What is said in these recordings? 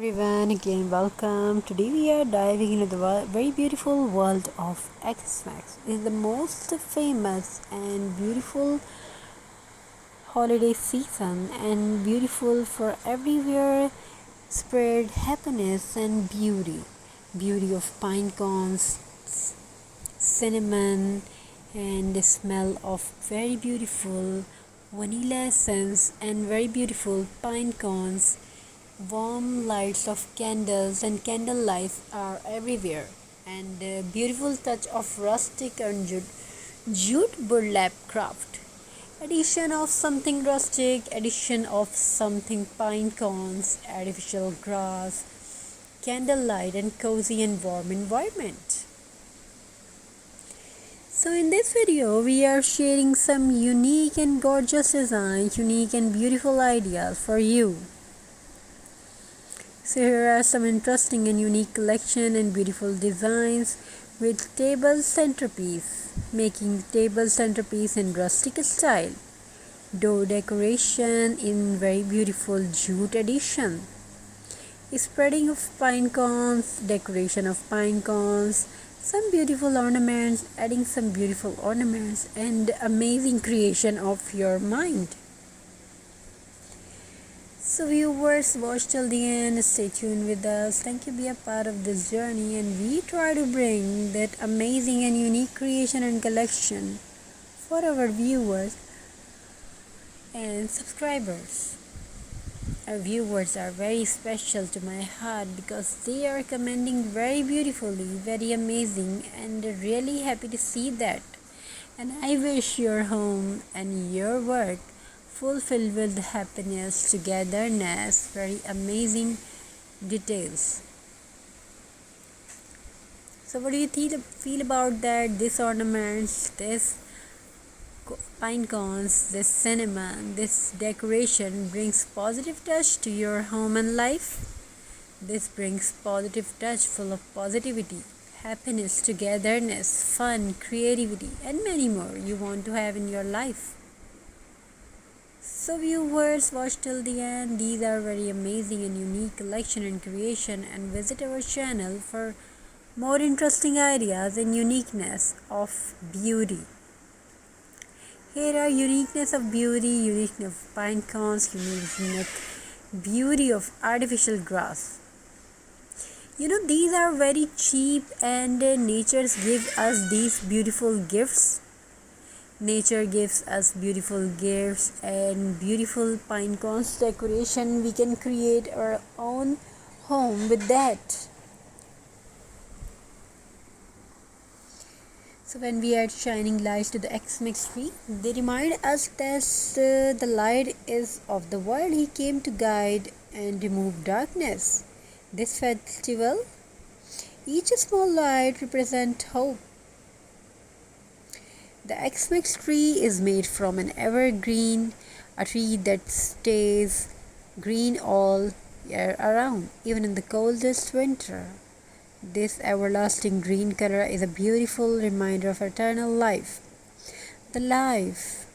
Everyone, again welcome. Today we are diving into the very beautiful world of Xmas. It is the most famous and beautiful holiday season and beautiful for everywhere spread happiness and beauty. Beauty of pine cones, cinnamon, and the smell of very beautiful vanilla essence and very beautiful pine cones. Warm lights of candles and candle lights are everywhere, and the beautiful touch of rustic and jute burlap craft. Addition of something rustic, addition of something pine cones, artificial grass, candlelight, and cozy and warm environment. So in this video, we are sharing some unique and gorgeous designs, unique and beautiful ideas for you. So here are some interesting and unique collection and beautiful designs with table centerpiece, making table centerpiece in rustic style. Door decoration in very beautiful jute edition. Spreading of pine cones, decoration of pine cones, some beautiful ornaments, adding some beautiful ornaments, and amazing creation of your mind. So viewers, watch till the end, stay tuned with us. Thank you, be a part of this journey, and we try to bring that amazing and unique creation and collection for our viewers and subscribers. Our viewers are very special to my heart because they are commenting very beautifully, very amazing, and really happy to see that. And I wish your home and your work fulfilled with happiness, togetherness, very amazing details. So what do you feel about that? This ornaments, this pine cones, this cinnamon, this decoration brings positive touch to your home and life. This brings positive touch full of positivity, happiness, togetherness, fun, creativity, and many more you want to have in your life. So viewers, watch till the end. These are very amazing and unique collection and creation, and visit our channel for more interesting ideas and uniqueness of beauty. Here are uniqueness of beauty, uniqueness of pine cones, unique beauty of artificial grass. These are very cheap, and nature gives us these beautiful gifts. Nature gives us beautiful gifts and beautiful pine cones decoration. We can create our own home with that. So when we add shining lights to the Xmas tree, they remind us that the light is of the world. He came to guide and remove darkness. This festival, each small light represents hope. The Xmas tree is made from an evergreen, a tree that stays green all year around, even in the coldest winter. This everlasting green color is a beautiful reminder of eternal life. The life,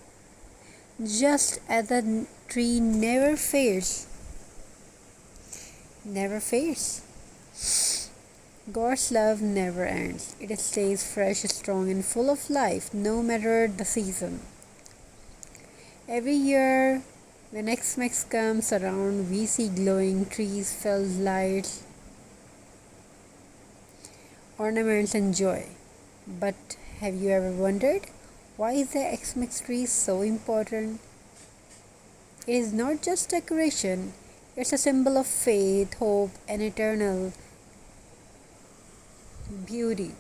just as a tree never fades. God's love never ends. It stays fresh, strong, and full of life, no matter the season. Every year, when Xmas comes around, we see glowing trees filled with lights, ornaments, and joy. But have you ever wondered, why is the Xmas tree so important? It is not just decoration, it's a symbol of faith, hope, and eternal beauty.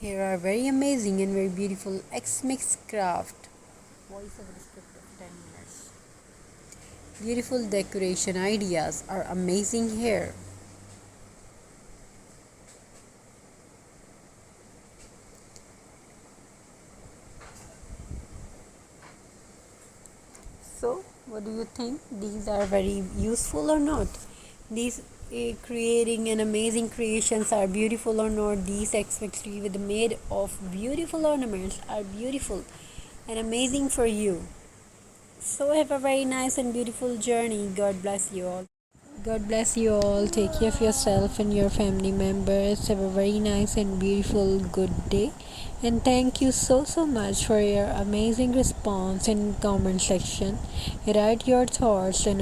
Here are very amazing and very beautiful Xmas craft. Voiceover script of 10 minutes. Beautiful decoration ideas are amazing here. So what do you think? These are very useful or not? These creating an amazing creations are beautiful or not? These Xmas tree with made of beautiful ornaments are beautiful and amazing for you. So have a very nice and beautiful journey. God bless you all. God bless you all. Take care of yourself and your family members. Have a very nice and beautiful good day. And thank you so much for your amazing response in comment section. Write your thoughts and